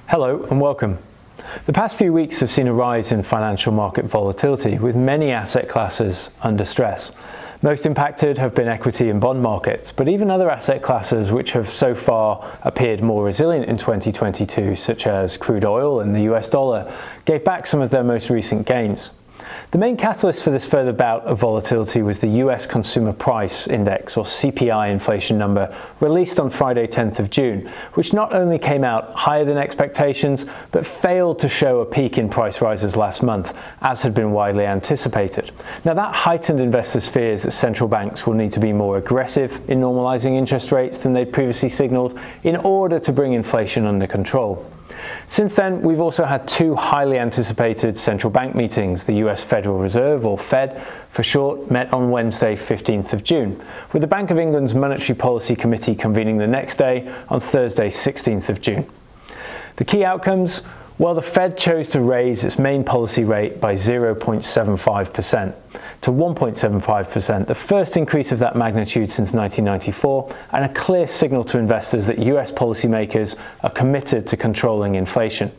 Hello and welcome. The past few weeks have seen a rise in financial market volatility, with many asset classes under stress. Most impacted have been equity and bond markets, but even other asset classes which have so far appeared more resilient in 2022, such as crude oil and the US dollar, gave back some of their most recent gains. The main catalyst for this further bout of volatility was the US Consumer Price Index, or CPI inflation number, released on Friday 10th of June, which not only came out higher than expectations, but failed to show a peak in price rises last month, as had been widely anticipated. Now that heightened investors' fears that central banks will need to be more aggressive in normalizing interest rates than they'd previously signaled in order to bring inflation under control. Since then, we've also had two highly anticipated central bank meetings. The US Federal Reserve, or Fed for short, met on Wednesday 15th of June, with the Bank of England's Monetary Policy Committee convening the next day on Thursday 16th of June. The key outcomes? Well, the Fed chose to raise its main policy rate by 0.75% to 1.75%, the first increase of that magnitude since 1994, and a clear signal to investors that US policymakers are committed to controlling inflation.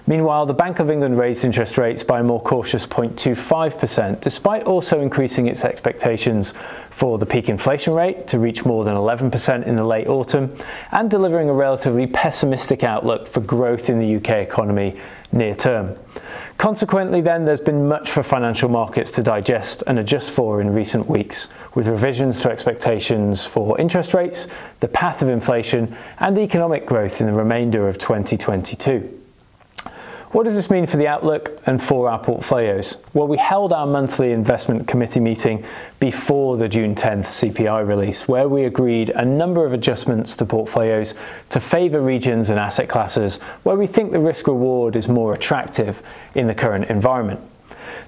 Meanwhile, the Bank of England raised interest rates by a more cautious 0.25%, despite also increasing its expectations for the peak inflation rate to reach more than 11% in the late autumn, and delivering a relatively pessimistic outlook for growth in the UK economy near term. Consequently then, there's been much for financial markets to digest and adjust for in recent weeks, with revisions to expectations for interest rates, the path of inflation, and economic growth in the remainder of 2022. What does this mean for the outlook and for our portfolios? Well, we held our monthly investment committee meeting before the June 10th CPI release, where we agreed a number of adjustments to portfolios to favour regions and asset classes where we think the risk-reward is more attractive in the current environment.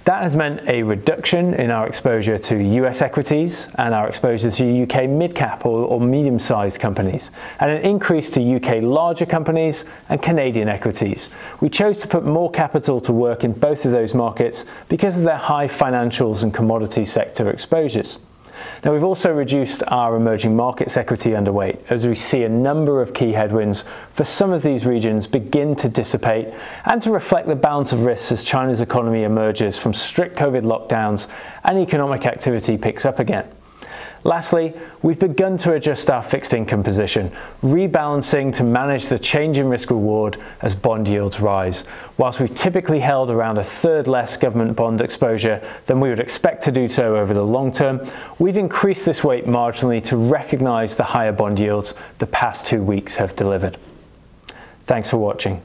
That has meant a reduction in our exposure to US equities and our exposure to UK mid-cap or medium-sized companies, and an increase to UK larger companies and Canadian equities. We chose to put more capital to work in both of those markets because of their high financials and commodity sector exposures. Now, we've also reduced our emerging markets equity underweight as we see a number of key headwinds for some of these regions begin to dissipate and to reflect the balance of risks as China's economy emerges from strict COVID lockdowns and economic activity picks up again. Lastly, we've begun to adjust our fixed income position, rebalancing to manage the change in risk reward as bond yields rise. Whilst we've typically held around a third less government bond exposure than we would expect to do so over the long term, we've increased this weight marginally to recognise the higher bond yields the past 2 weeks have delivered. Thanks for watching.